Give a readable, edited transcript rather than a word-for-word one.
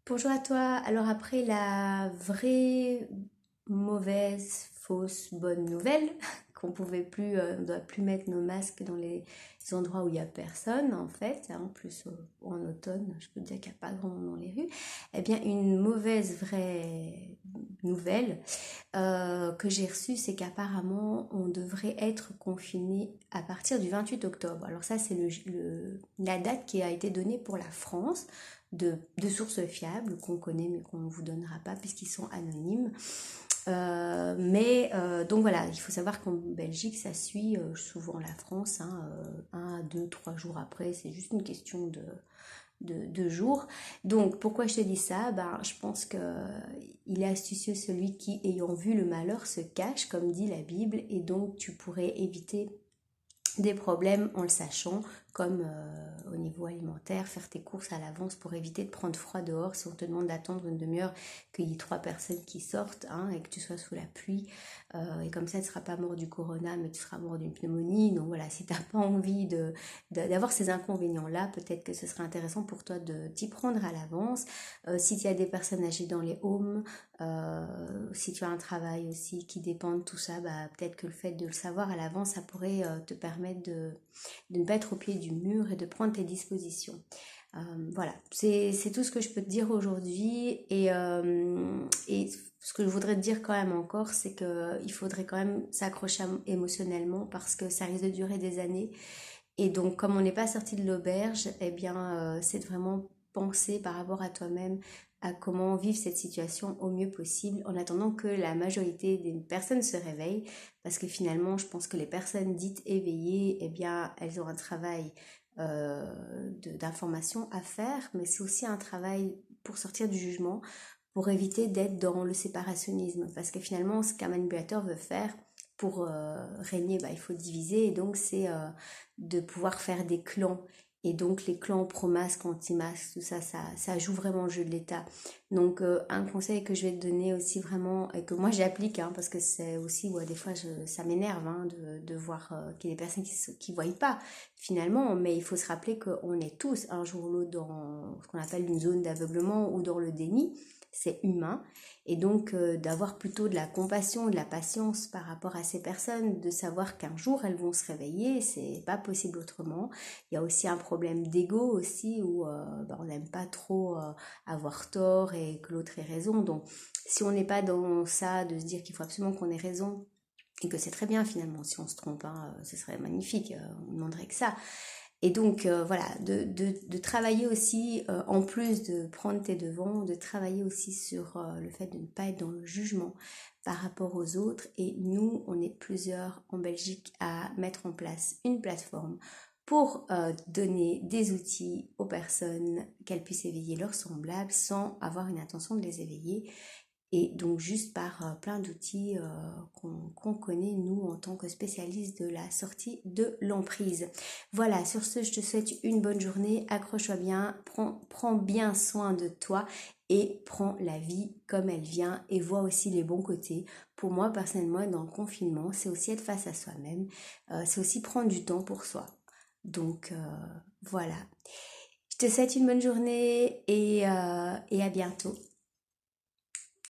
Bonjour à toi. Alors après la vraie mauvaise, fausse, bonne nouvelle, on doit plus mettre nos masques dans les endroits où il y a personne en fait, hein, en plus en automne, je peux te dire qu'il n'y a pas grand monde dans les rues. Eh bien, une mauvaise vraie nouvelle que j'ai reçue, c'est qu'apparemment on devrait être confiné à partir du 28 octobre. Alors ça, c'est la date qui a été donnée pour la France de sources fiables qu'on connaît mais qu'on ne vous donnera pas puisqu'ils sont anonymes. Donc voilà, il faut savoir qu'en Belgique, ça suit souvent la France, hein, 1 à 2, 3 jours après, c'est juste une question de jours. Donc pourquoi je te dis ça? Ben, je pense que il est astucieux celui qui, ayant vu le malheur, se cache, comme dit la Bible, et donc tu pourrais éviter des problèmes en le sachant, comme au niveau alimentaire, faire tes courses à l'avance pour éviter de prendre froid dehors. Si on te demande d'attendre une demi-heure, qu'il y ait 3 personnes qui sortent, hein, et que tu sois sous la pluie, et comme ça tu ne seras pas mort du corona mais tu seras mort d'une pneumonie. Donc voilà, si tu n'as pas envie d'avoir ces inconvénients là, peut-être que ce serait intéressant pour toi de t'y prendre à l'avance. Si tu as des personnes âgées dans les homes, si tu as un travail aussi qui dépend de tout ça, bah, peut-être que le fait de le savoir à l'avance, ça pourrait te permettre de ne pas être au pied du mur et de prendre tes dispositions. Voilà, c'est tout ce que je peux te dire aujourd'hui. Et ce que je voudrais te dire quand même encore, c'est qu'il faudrait quand même s'accrocher émotionnellement parce que ça risque de durer des années. Et donc, comme on n'est pas sorti de l'auberge, eh bien, c'est de vraiment penser par rapport à toi-même à comment vivre cette situation au mieux possible en attendant que la majorité des personnes se réveillent. Parce que finalement, je pense que les personnes dites éveillées, eh bien, elles ont un travail d'information à faire, mais c'est aussi un travail pour sortir du jugement, pour éviter d'être dans le séparationnisme. Parce que finalement, ce qu'un manipulateur veut faire pour régner, bah, il faut diviser, et donc c'est de pouvoir faire des clans. Et donc les clans pro-masque, anti-masque, tout ça, ça joue vraiment le jeu de l'État. Donc un conseil que je vais te donner aussi vraiment, et que moi j'applique, hein, parce que c'est aussi, ouais, des fois ça m'énerve, hein, de voir qu'il y a des personnes qui ne voient pas finalement, mais il faut se rappeler qu'on est tous un jour ou l'autre dans ce qu'on appelle une zone d'aveuglement ou dans le déni. C'est humain. Et donc d'avoir plutôt de la compassion, de la patience par rapport à ces personnes, de savoir qu'un jour elles vont se réveiller, c'est pas possible autrement. Il y a aussi un problème d'ego aussi où bah, on n'aime pas trop avoir tort et que l'autre ait raison. Donc si on n'est pas dans ça, de se dire qu'il faut absolument qu'on ait raison et que c'est très bien finalement si on se trompe, hein, ce serait magnifique, on ne demanderait que ça. Et donc voilà, de travailler aussi, en plus de prendre tes devants, de travailler aussi sur le fait de ne pas être dans le jugement par rapport aux autres. Et nous, on est plusieurs en Belgique à mettre en place une plateforme pour donner des outils aux personnes qu'elles puissent éveiller leurs semblables sans avoir une intention de les éveiller. Et donc juste par plein d'outils qu'on connaît, nous, en tant que spécialistes de la sortie de l'emprise. Voilà, sur ce, je te souhaite une bonne journée, accroche-toi bien, prends bien soin de toi et prends la vie comme elle vient et vois aussi les bons côtés. Pour moi, personnellement, dans le confinement, c'est aussi être face à soi-même, c'est aussi prendre du temps pour soi. Donc voilà, je te souhaite une bonne journée et à bientôt.